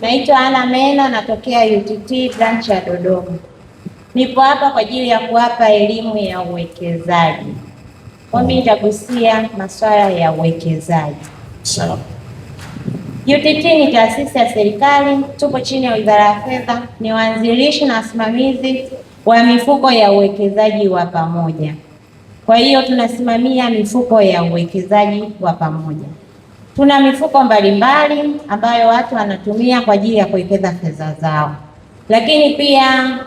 Naitwa Ana Mena, natokea UTT branch ya Dodoma. Nipo hapa kwa ajili ya kuwapa elimu ya uwekezaji. Kwa mimi nitagusia masuala ya uwekezaji. Sawa. UTT ni taasisi ya serikali, tupo chini ya Wizara ya Fedha, ni waanzilishi na wasimamizi wa mifuko ya uwekezaji wa pamoja. Kwa hiyo tunasimamia mifuko ya uwekezaji wa pamoja. Tuna mifuko mbalimbali ambayo watu wanatumia kwa ajili ya kuwekeza fedha zao, lakini pia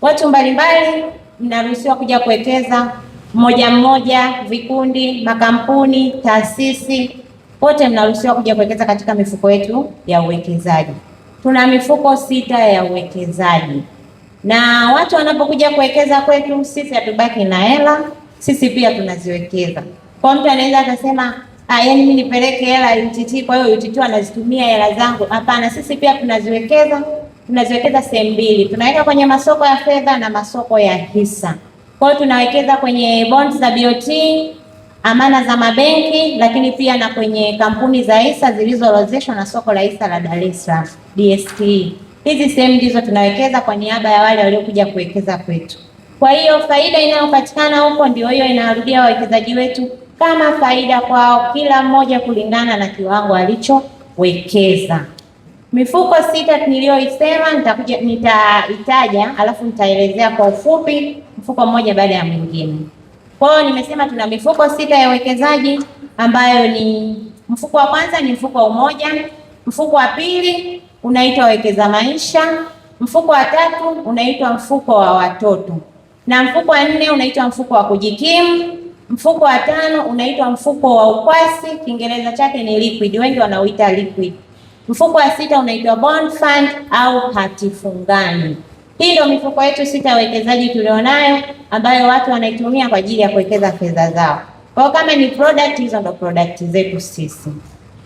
watu mbalimbali mnaruhusiwa kuja kuwekeza mmoja, vikundi, makampuni, taasisi, wote mnaruhusiwa kuja kuwekeza katika mifuko yetu ya uwekezaji. Tuna mifuko 6 ya uwekezaji, na watu wanapokuja kuwekeza kwetu sisi hatubaki na hela, sisi pia tunaziwekeza. Kwa mtu anaweza akasema yaani mimi nipeleke hela UTT, kwa hiyo UTT anazitumia hela zangu. Hapana, sisi pia tunaziwekeza sehemu mbili. Tunaweka kwenye masoko ya fedha na masoko ya hisa. Kwa hiyo tunawekeza kwenye bonds za BOT, amana za mabenki, lakini pia na kwenye kampuni za hisa zilizoorodheshwa na soko la hisa la Dar es Salaam DST. Hizi sehemu ndizo tunawekeza kwa niaba ya wale waliokuja kuwekeza kwetu. Kwa hiyo faida inayopatikana huko ndio hiyo inawarudia wawekezaji wetu kama faida kwao, kila mmoja kulingana na kiwango alichowekeza. Mifuko 6 niliyoisema nitaitaja, alafu nitaelezea kwa ufupi mfuko mmoja baada ya mwingine. Kwa hiyo nimesema tuna mifuko 6 ya uwekezaji ambayo ni mfuko wa kwanza ni mfuko wa Umoja, mfuko wa pili unaitwa Wekeza Maisha, mfuko wa tatu unaitwa mfuko wa watoto, na mfuko wa 4 unaitwa mfuko wa kujikimu. Mfuko wa 5 unaitwa mfuko wa ukwasi, Kiingereza chake ni liquid, wengi wanauita liquid. Mfuko wa 6 unaitwa bond fund au hati fungani. Hii ndio mifuko yetu 6 ya uwekezaji tulionayo ambayo watu wanaitumia kwa ajili ya kuwekeza fedha zao. Kwa hiyo kama ni product, hizo ndio product zetu sisi.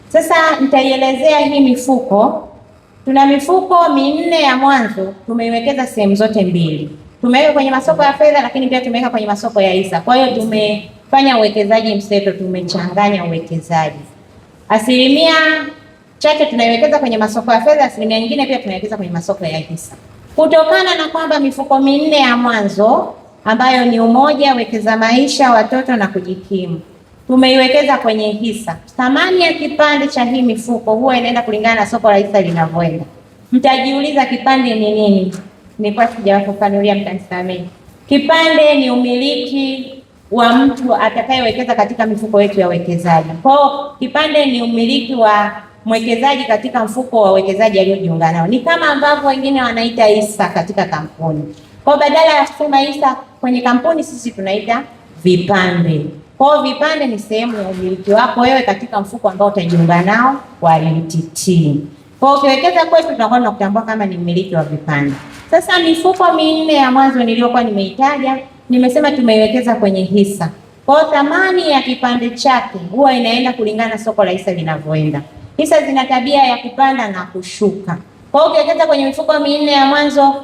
Sasa nitaielezea hii mifuko. Tuna mifuko 4 ya mwanzo tumeiwekeza sehemu zote mbili. Tumeweka kwenye masoko ya fedha, lakini pia tumeweka kwenye masoko ya hisa. Kwa hiyo tumefanya uwekezaji mseto, tumechanganya uwekezaji. Asilimia chache tunaiwekeza kwenye masoko ya fedha, asilimia nyingine pia tunaiwekeza kwenye masoko ya hisa. Kutokana na kwamba mifuko 4 ya mwanzo ambayo ni Umoja, Wekeza Maisha, Watoto na Kujikimu tumeiwekeza kwenye hisa. Thamani ya kipande cha hii mifuko huwa inaenda kulingana na soko la hisa linavyoenda. Mtajiuliza kipande ni nini? Nilikuwa sijawafafanulia, mtanisamehe. Kipande ni umiliki wa mtu atakayewekeza katika mifuko yetu ya uwekezaji. Kwa hiyo kipande ni umiliki wa mwekezaji katika mfuko wa uwekezaji aliyojiunga nao. Ni kama ambavyo wengine wanaita hisa katika kampuni. Kwa badala ya kusema hisa kwenye kampuni, sisi tunaita vipande. Kwa hiyo vipande ni sehemu ya umiliki wako wewe katika mfuko ambao utajiunga nao wa UTT. Kwa hiyo ukiwekeza kwetu tunakuwa tunakutambua kama ni mmiliki wa vipande. Sasa mifuko 4 ya mwanzo niliyokuwa nimeitaja, nimesema tumeiwekeza kwenye hisa. Kwa hiyo thamani ya kipande chake huwa inaenda kulingana na soko la hisa linavyoenda. Hisa zina tabia ya kupanda na kushuka. Kwa hiyo ukiwekeza kwenye mifuko 4 ya mwanzo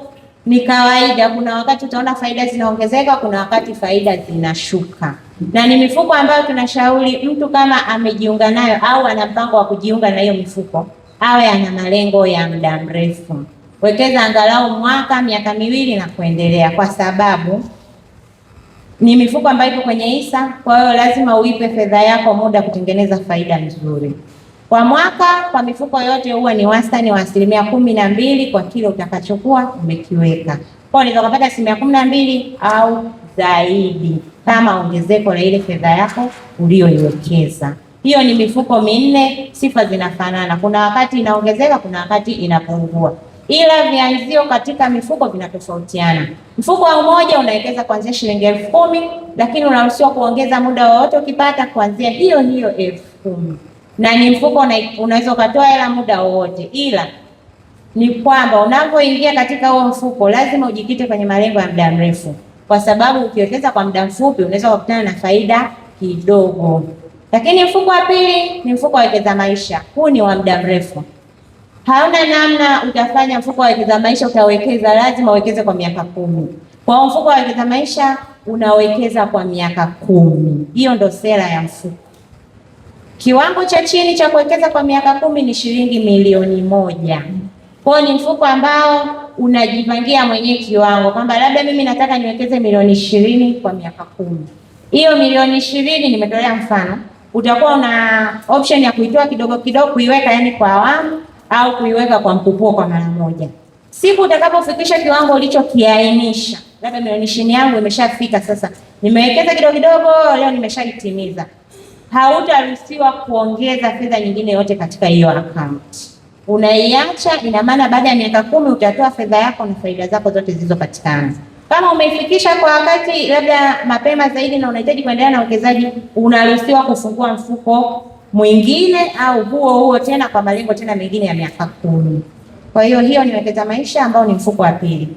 ni kawaida, kuna wakati utaona faida zinaongezeka, kuna wakati faida zinashuka. Na ni mifuko ambayo tunashauri mtu kama amejiunga nayo au ana mpango wa kujiunga na hiyo mifuko, awe ana malengo ya muda mrefu. Wekeza angalau mwaka, miaka 2 na kuendelea, kwa sababu ni mifuko ambayo iko kwenye hisa. Kwa hiyo lazima uipe fedha yako muda kutengeneza faida nzuri. Kwa mwaka, kwa mifuko yote huwa ni wastani wa 12% kwa kile utakachokuwa umekiweka. Kwa hiyo unaweza kupata 12% au zaidi kama ongezeko la ile fedha yako uliyoiwekeza. Hiyo ni mifuko 4, sifa zinafanana. Kuna wakati inaongezeka, kuna wakati inapungua, ila vianzio katika mifuko vinatofautiana. Mfuko wa Umoja unawekeza kuanzia shilingi 10,000, lakini unaruhusiwa kuongeza muda wowote ukipata kuanzia hiyo 10,000. Na ni mfuko unaweza ukatoa hela muda wowote, ila ni kwamba unapoingia katika huo mfuko lazima ujikite kwenye malengo ya muda mrefu, kwa sababu ukiwekeza kwa muda mfupi unaweza kukutana na faida kidogo. Lakini mfuko wa pili ni mfuko wa Wekeza Maisha. Huu ni wa muda mrefu. Hauna namna utafanya mfuko wa Wekeza Maisha utawekeza, lazima uwekeze kwa miaka 10. Kwa mfuko wa Wekeza Maisha unawekeza kwa miaka 10. Hiyo ndo sera ya mfuko. Kiwango cha chini cha kuwekeza kwa miaka 10 ni shilingi milioni 1. Kwa hiyo ni mfuko ambao unajipangia mwenyewe kiwango kwamba labda mimi nataka niwekeze milioni 20 kwa miaka 10. Hiyo milioni 20 nimetolea mfano, utakuwa una option ya kuitoa kidogo kidogo, kuiweka yani kwa awamu au kuiweka kwa mkupuo kwa mara moja. Siku utakapofikisha kiwango ulichokiainisha, labda milioni 20 yangu imeshafika sasa, nimewekeza kidogo kidogo, leo nimeshaitimiza, hautaruhusiwa kuongeza fedha nyingine yote katika hiyo account. Unaiacha. Ina maana baada ya miaka 10 utatoa fedha yako na faida zako zote zilizopatikana. Kama umeifikisha kwa wakati labda mapema zaidi na unahitaji kuendelea na uwekezaji, unaruhusiwa kufungua mfuko mwingine au huo tena kwa malengo tena mengine ya miaka 10. Kwa hiyo ni Wekeza Maisha ambao ni mfuko wa pili.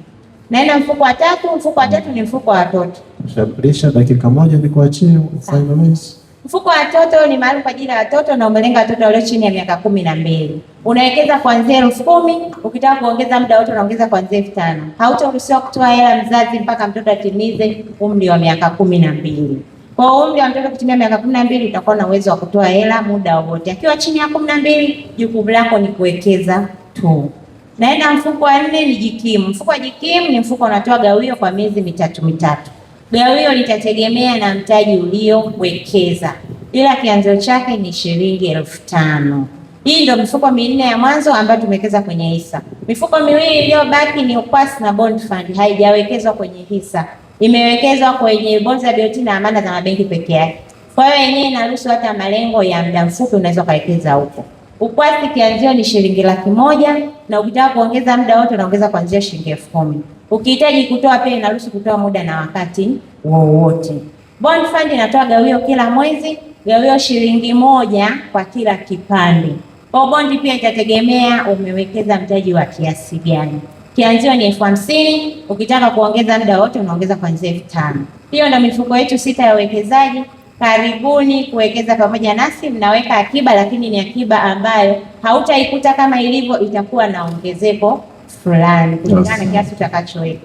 Naenda mfuko wa tatu. Mfuko wa tatu ni mfuko wa watoto. Ushapitisha dakika moja nikuachie finalize. Mfuko wa watoto ni maalum kwa ajili ya watoto na umelenga watoto walio chini ya miaka 12. Unawekeza kuanzia 10,000, ukitaka kuongeza muda wote unaongeza kuanzia 5,000. Hautaruhusiwa kutoa hela mzazi mpaka mtoto atimize umri wa miaka 12. Kwa umri wa mtoto kutimia miaka 12 utakuwa na uwezo wa kutoa hela muda wote. Akiwa chini ya 12, jukumu lako ni kuwekeza tu. Naenda mfuko wa 4 ni Jikimu. Mfuko wa Jikimu ni mfuko unatoa gawio kwa miezi mitatu. Gawio litategemea na mtaji uliowekeza, ila kianzo chake ni shilingi 5,000. Hii ndio mifuko minne ya mwanzo ambayo tumewekeza kwenye hisa. Mifuko miwili iliyobaki ni ukwasi na bond fund, haijawekezwa kwenye hisa, imewekezwa kwenye bonds za BOT na amana za mabenki peke yake. Kwa hiyo yenyewe inaruhusu hata malengo ya muda mfupi unaweza kuwekeza huko. Ukwasi kianzio ni shilingi 100,000 na ukitaka kuongeza muda wote unaongeza kuanzia shilingi 10,000. Ukihitaji kutoa pia inaruhusu kutoa muda na wakati wowote. Bond fund inatoa gawio kila mwezi, gawio shilingi 1 kwa kila kipande. Kwa bondi pia itategemea umewekeza mtaji wa kiasi gani. Kianzio ni 50,000, ukitaka kuongeza muda wote unaongeza kuanzia 5,000. Hiyo ndio mifuko yetu 6 ya uwekezaji. Karibuni kuwekeza pamoja nasi. Mnaweka akiba, lakini ni akiba ambayo hautaikuta kama ilivyo, itakuwa na ongezeko fulani kulingana na kiasi utakachoweka.